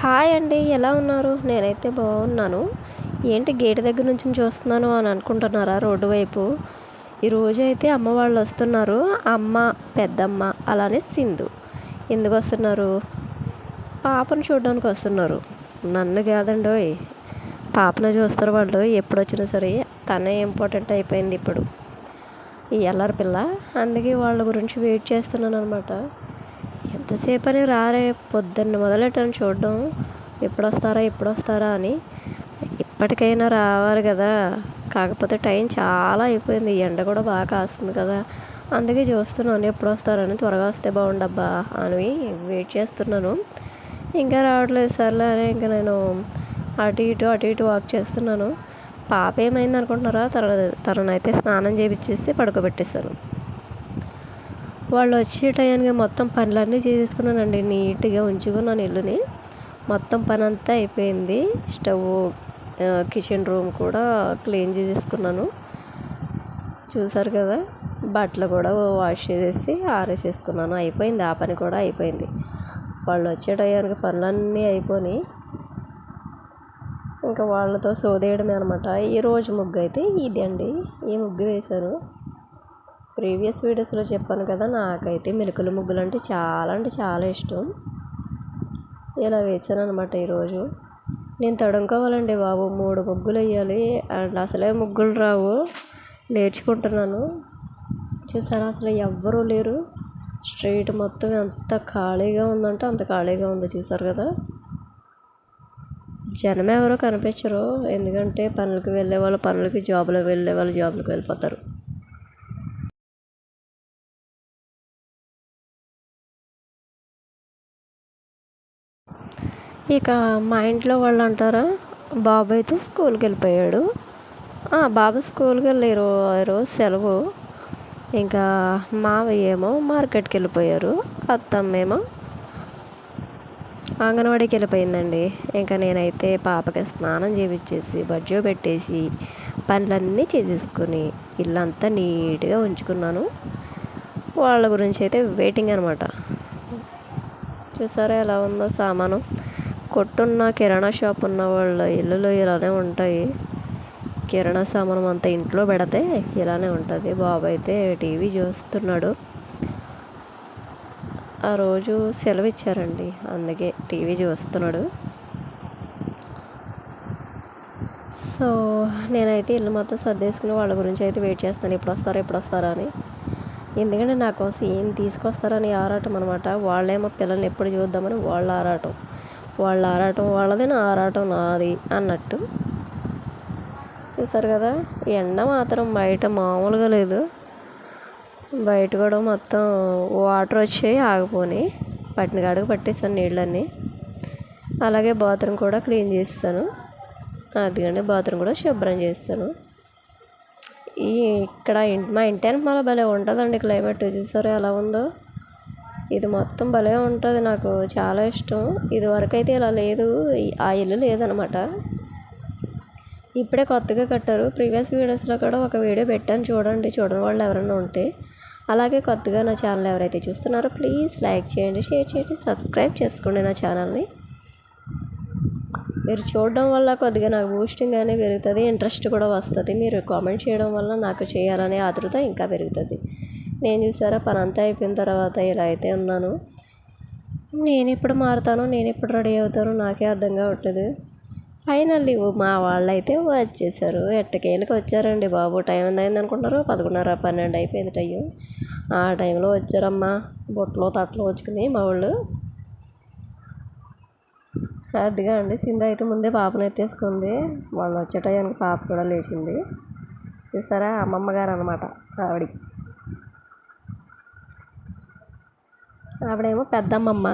Hi అండి, ఎలా ఉన్నారు? నేనైతే బాగున్నాను. ఏంటి గేట్ దగ్గర నుంచి చూస్తున్నాను అని అనుకుంటున్నారా? రోడ్డు వైపు ఈరోజు అయితే అమ్మ వాళ్ళు వస్తున్నారు. అమ్మ, పెద్దమ్మ, అలానే సింధు. ఎందుకు వస్తున్నారు? పాపను చూడడానికి వస్తున్నారు. నన్ను కాదండోయ్, పాపను చూస్తారు వాళ్ళు. ఎప్పుడు వచ్చినా సరే తనే ఇంపార్టెంట్ అయిపోయింది ఇప్పుడు, ఈ ఎల్లరి పిల్ల. అందుకే వాళ్ళ గురించి వెయిట్ చేస్తున్నాను అనమాట. ఎంతసేపు అని రారే, పొద్దున్న మొదలెట్టాను చూడడం, ఎప్పుడు వస్తారా అని. ఇప్పటికైనా రావాలి కదా. కాకపోతే టైం చాలా అయిపోయింది, ఎండ కూడా బాగా కాస్తుంది కదా. అందుకే చూస్తున్నాను ఎప్పుడు వస్తారని. త్వరగా వస్తే బాగుండబ్బా అని వెయిట్ చేస్తున్నాను. ఇంకా రావట్లేదు, సర్లే అని ఇంకా నేను అటు ఇటు వాక్ చేస్తున్నాను. పాప ఏమైంది అనుకుంటున్నారా? తననైతే స్నానం చేయించేసి పడుకోబెట్టేశాను. వాళ్ళు వచ్చే టయానికి మొత్తం పనులన్నీ చేసేసుకున్నానండి. నీట్గా ఉంచుకున్నాను ఇల్లుని. మొత్తం పని అంతా అయిపోయింది. స్టవ్, కిచెన్ రూమ్ కూడా క్లీన్ చేసేసుకున్నాను. చూసారు కదా, బట్టలు కూడా వాష్ చేసేసి ఆరేసేసుకున్నాను. అయిపోయింది, ఆ పని కూడా అయిపోయింది. వాళ్ళు వచ్చే టయానికి పనులన్నీ అయిపోయి ఇంకా వాళ్ళతో సోదేయడమే అనమాట. ఈరోజు ముగ్గు అయితే ఇది అండి. ఈ ముగ్గు వేశాను. ప్రీవియస్ వీడియోస్లో చెప్పాను కదా, నాకైతే మెలకుల ముగ్గులు అంటే చాలా ఇష్టం. ఇలా వేసాను అనమాట. ఈరోజు నేను తడుముకోవాలండి బాబు, 3 ముగ్గులు వేయాలి. అండ్ అసలే ముగ్గులు రావు, నేర్చుకుంటున్నాను. చూసారా, అసలు ఎవ్వరూ లేరు. స్ట్రీట్ మొత్తం ఎంత ఖాళీగా ఉందంటే అంత ఖాళీగా ఉంది. చూసారు కదా, జనం ఎవరో కనిపించరు. ఎందుకంటే పనులకు వెళ్ళే వాళ్ళు పనులకి, జాబులకు వెళ్ళే వాళ్ళు జాబులకు వెళ్ళిపోతారు. ఇక మా ఇంట్లో వాళ్ళు అంటారా, బాబు అయితే స్కూల్కి వెళ్ళిపోయాడు. బాబు స్కూల్కి వెళ్ళారు, ఈరోజు సెలవు. ఇంకా మావయ్య ఏమో మార్కెట్కి వెళ్ళిపోయారు. అత్తమ్మేమో అంగన్వాడీకి వెళ్ళిపోయిందండి. ఇంకా నేనైతే పాపకి స్నానం చేయించేసి బజ్జో పెట్టేసి పనులన్నీ చేసేసుకొని ఇల్లంతా నీట్గా ఉంచుకున్నాను. వాళ్ళ గురించి అయితే వెయిటింగ్ అనమాట. చూసారా ఎలా ఉందో సామాను. కొట్టున్న కిరాణా షాప్ ఉన్న వాళ్ళ ఇల్లులో ఇలానే ఉంటాయి. కిరాణా సామానం అంతా ఇంట్లో పెడితే ఇలానే ఉంటుంది. బాబు అయితే టీవీ చూస్తున్నాడు. ఆ రోజు సెలవు ఇచ్చారండి, అందుకే టీవీ చూస్తున్నాడు. సో నేనైతే ఇల్లు మొత్తం సర్దేసుకుని వాళ్ళ గురించి అయితే వెయిట్ చేస్తాను, ఎప్పుడు వస్తారా అని. ఎందుకంటే నా కోసం ఏం తీసుకొస్తారని ఆరాటం అనమాట. వాళ్ళేమో పిల్లల్ని ఎప్పుడు చూద్దామని వాళ్ళ ఆరాటం వాళ్ళది, నా ఆరాటం నాది అన్నట్టు. చూసారు కదా, ఎండ మాత్రం బయట మామూలుగా లేదు. బయట కూడా మొత్తం వాటర్ వచ్చాయి, ఆగిపోయి పట్టిన కాడికి పట్టేసాను నీళ్ళన్నీ. అలాగే బాత్రూమ్ కూడా క్లీన్ చేస్తాను. అందుకని బాత్రూమ్ కూడా శుభ్రం చేస్తాను. ఇక్కడ మా ఇంటి వెనకాల భలే ఉంటుందండి క్లైమేట్. చూసారా ఎలా ఉందో. ఇది మొత్తం భలే ఉంటుంది, నాకు చాలా ఇష్టం. ఇది వరకు అయితే ఇలా లేదు, ఆ ఇల్లు లేదనమాట. ఇప్పుడే కొత్తగా కట్టారు. ప్రీవియస్ వీడియోస్లో కూడా ఒక వీడియో పెట్టాను, చూడని వాళ్ళు ఎవరైనా ఉంటే. అలాగే కొత్తగా నా ఛానల్ ఎవరైతే చూస్తున్నారో ప్లీజ్ లైక్ చేయండి, షేర్ చేయండి, సబ్స్క్రైబ్ చేసుకోండి నా ఛానల్ని. మీరు చూడడం వల్ల కొద్దిగా నాకు బూస్టింగ్ అనేది పెరుగుతుంది, ఇంట్రెస్ట్ కూడా వస్తుంది. మీరు కామెంట్ చేయడం వల్ల నాకు చేయాలనే ఆతృత ఇంకా పెరుగుతుంది. నేను చూసారా, పని అంతా అయిపోయిన తర్వాత ఇలా అయితే ఉన్నాను. నేను ఎప్పుడు మారుతాను, నేను ఎప్పుడు రెడీ అవుతాను నాకే అర్థం కావట్లేదు. ఫైనల్లీ మా వాళ్ళు అయితే వచ్చేసారు. ఎట్టకేళ్ళకి వచ్చారండి బాబు. టైం ఎంత అయింది అనుకుంటున్నారు? 11:30, 12 అయిపోయింది టైం. ఆ టైంలో వచ్చారమ్మా, బొట్టలో తట్టలో వచ్చుకుని మా వాళ్ళు. అదిగా అండి, సింధు అయితే ముందే పాపను ఎత్తేసుకుంది. వాళ్ళు వచ్చే టయానికి పాప కూడా లేచింది. చూసారా, అమ్మమ్మ గారు అనమాట ఆవిడేమో పెద్దమ్మమ్మ,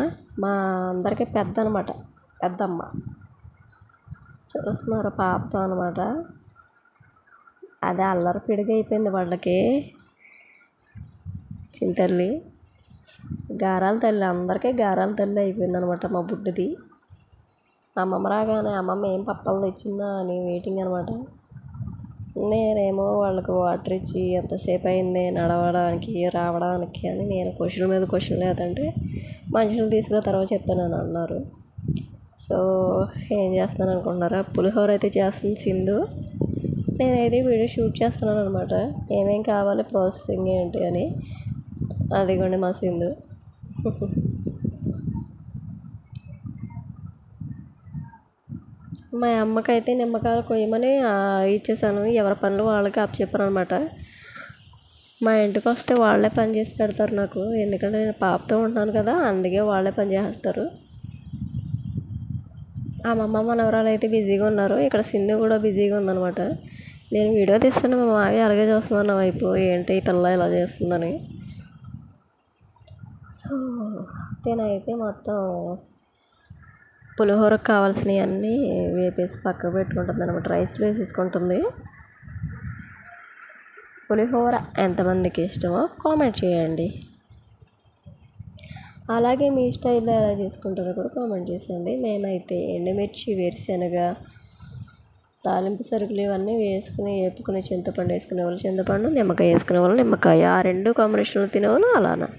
మా అందరికీ పెద్ద అనమాట, పెద్దమ్మ. చూస్తున్నారు పాపతో అనమాట. అదే అల్లరి పిడిగా అయిపోయింది వాళ్ళకి. చింతల్లి గారాల తల్లి, అందరికీ గారాల తల్లి అయిపోయింది అనమాట మా బుడ్డిది. అమ్మమ్మ రాగానే అమ్మమ్మ ఏం పప్పలు తెచ్చిందా అని వెయిటింగ్ అనమాట. నేనేమో వాళ్ళకి వాటర్ ఇచ్చి ఎంతసేపు అయింది నడవడానికి రావడానికి అని నేను క్వశ్చన్ మీద క్వశ్చన్ లేదంటే మనుషులు తీసుకున్న తర్వాత చెప్తానని అన్నారు. సో ఏం చేస్తున్నాను అనుకుంటున్నారా, పులిహోర అయితే చేస్తుంది సింధు. నేనైతే వీడియో షూట్ చేస్తున్నాను అనమాట, ఏమేం కావాలి ప్రాసెసింగ్ ఏంటి అని. అదిగోండి మా సింధు. మా అమ్మకైతే నిమ్మకాయలు కొయ్యమని ఇచ్చేసాను, ఎవరి పనులు వాళ్ళకి అప్పచెప్పాను అనమాట. మా ఇంటికి వస్తే వాళ్ళే పని చేసి పెడతారు నాకు, ఎందుకంటే నేను పాపతో ఉంటున్నాను కదా, అందుకే వాళ్ళే పని చేస్తారు. ఆ అమ్మమ్మ మనవరాలు అయితే బిజీగా ఉన్నారు, ఇక్కడ సింధు కూడా బిజీగా ఉందనమాట. నేను వీడియో తీస్తుంటే మా మావి అలాగే చూస్తున్నాను నా వైపు, ఏంటి ఈ పిల్ల ఇలా చేస్తుందని. సో నేనైతే మొత్తం పులిహోరకు కావాల్సినవి అన్నీ వేపేసి పక్కకు పెట్టుకుంటుంది అనమాట, రైస్లో వేసేసుకుంటుంది. పులిహోర ఎంతమందికి ఇష్టమో కామెంట్ చేయండి. అలాగే మీ స్టైల్లో ఎలా చేసుకుంటారో కూడా కామెంట్ చేసేయండి. మేమైతే ఎండుమిర్చి, వేరుశనగ, తాలింపు సరుకులు ఇవన్నీ వేసుకుని వేపుకుని, చింతపండు వేసుకునే వాళ్ళు చింతపండు, నిమ్మకాయ వేసుకునే వాళ్ళు నిమ్మకాయ, ఆ రెండు కాంబినేషన్లో తినేవాళ్ళు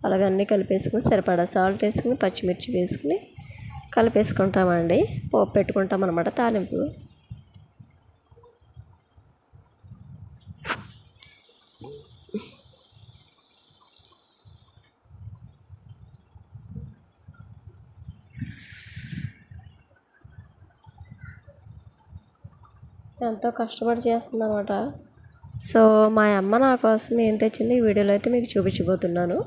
అలాగే అన్నీ కలిపేసుకుని సరిపడా సాల్ట్ వేసుకుని పచ్చిమిర్చి వేసుకుని కలిపేసుకుంటామండి. పోపు పెట్టుకుంటాం అన్నమాట తాలింపు. ఎంతో కష్టపడి చేస్తుంది అనమాట. సో మా అమ్మ నా కోసం ఏం తెచ్చింది ఈ వీడియోలో అయితే మీకు చూపించబోతున్నాను.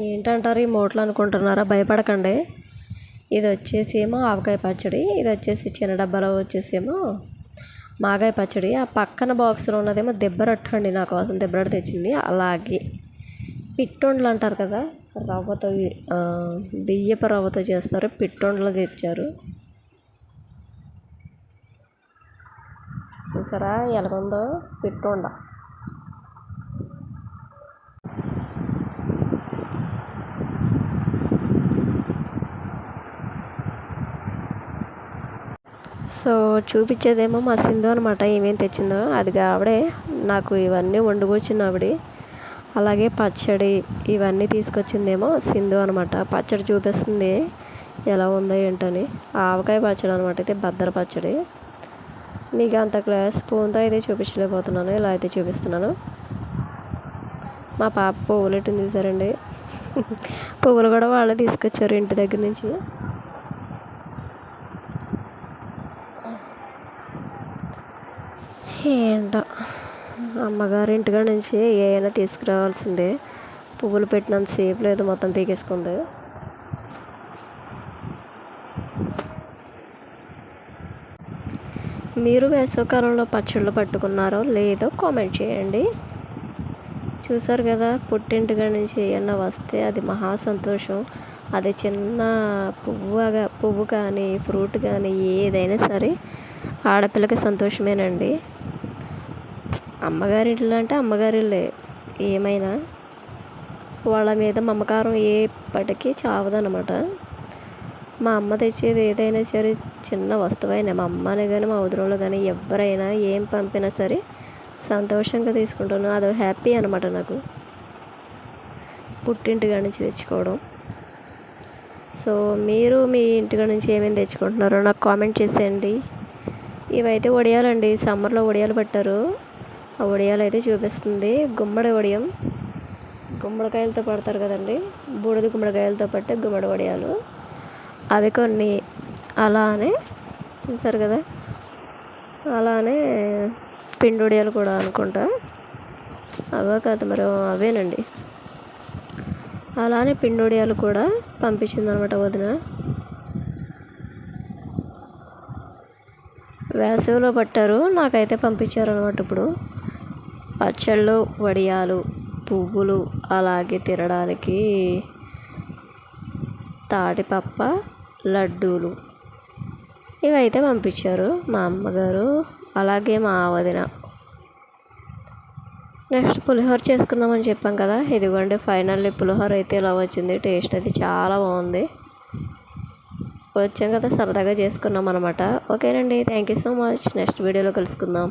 ఏంటంటారు ఈ మూటలు అనుకుంటున్నారా, భయపడకండి. ఇది వచ్చేసి ఏమో ఆవకాయ పచ్చడి, ఇది వచ్చేసి చిన్న డబ్బాలో వచ్చేసేమో మాగాయ పచ్చడి, ఆ పక్కన బాక్స్లో ఉన్నదేమో దెబ్బరొట్టు అండి, నా కోసం దెబ్బరొట్టు తెచ్చింది. అలాగే పిట్టొండలు అంటారు కదా, రవ్వతో బియ్యపు రవ్వతో చేస్తారు, పిట్టొండలు తెచ్చారు. చూసారా ఎలాగుందో పిట్టొండ. సో చూపించేదేమో మా సింధు అనమాట, ఏమేమి తెచ్చిందో. అది ఆవిడే నాకు ఇవన్నీ వండుకొచ్చింది ఆవిడ. అలాగే పచ్చడి ఇవన్నీ తీసుకొచ్చిందేమో సింధు అనమాట. పచ్చడి చూపిస్తుంది ఎలా ఉందో ఏంటని. ఆవకాయ పచ్చడి అనమాట, అయితే బద్దర పచ్చడి. మీకు అంత క్లాస్ స్పూన్తో అయితే చూపించలేకపోతున్నాను, ఇలా అయితే చూపిస్తున్నాను. మా పాప పువ్వులు ఎట్టింది చూసారండి, పువ్వులు కూడా వాళ్ళే తీసుకొచ్చారు ఇంటి దగ్గర నుంచి. ఏంటో అమ్మగారి ఇంటికాడ నుంచి ఏమైనా తీసుకురావాల్సిందే, పువ్వులు పెట్టినంత సేపు లేదు, మొత్తం పీకేసుకుంది. మీరు వేసవకాలంలో పచ్చళ్ళు పట్టుకున్నారో లేదో కామెంట్ చేయండి. చూసారు కదా, పుట్టింటికాడ నుంచి ఏమన్నా వస్తే అది మహా సంతోషం. అది చిన్న పువ్వు కానీ ఫ్రూట్ కానీ ఏదైనా సరే ఆడపిల్లకి సంతోషమేనండి. అమ్మగారింట్లో అంటే అమ్మగారిల్లే, ఏమైనా వాళ్ళ మీద మమకారం ఎప్పటికీ చావదనమాట. మా అమ్మ తెచ్చేది ఏదైనా సరే చిన్న వస్తువైనా, మా అమ్మని కానీ మా వదినలు కానీ ఎవరైనా ఏం పంపినా సరే సంతోషంగా తీసుకుంటాను. అదో హ్యాపీ అనమాట నాకు, పుట్టింటికాడ నుంచి తెచ్చుకోవడం. సో మీరు మీ ఇంటికాడ నుంచి ఏమేమి తెచ్చుకుంటున్నారో నాకు కామెంట్ చేసేయండి. ఇవైతే వడియాలండి, సమ్మర్లో వడియాలు పెట్టారు. ఆ వడియాలు అయితే చూపిస్తుంది, గుమ్మడి వడియం, గుమ్మడికాయలతో పడతారు కదండి, బూడిద గుమ్మడికాయలతో పట్టే గుమ్మడి వడియాలు. అవి కొన్ని, అలానే చూసారు కదా, అలానే పిండి వడియాలు కూడా అనుకుంటా, అవే కాదు మరి అవేనండి. అలానే పిండి వడియాలు కూడా పంపించిందనమాట వదిన. వేసవిలో పట్టారు, నాకైతే పంపించారు అనమాట. ఇప్పుడు పచ్చళ్ళు, వడియాలు, పువ్వులు, అలాగే తినడానికి తాటిపప్ప, లడ్డూలు ఇవైతే పంపించారు మా అమ్మగారు, అలాగే మా వదిన. నెక్స్ట్ పులిహోర చేసుకుందామని చెప్పాం కదా, ఇదిగోండి ఫైనల్లీ పులిహోర అయితే ఇలా వచ్చింది. టేస్ట్ అయితే చాలా బాగుంది. వచ్చాం కదా సరదాగా చేసుకున్నాం అనమాట. ఓకేనండి, thank you so much. Next వీడియోలో కలుసుకుందాం.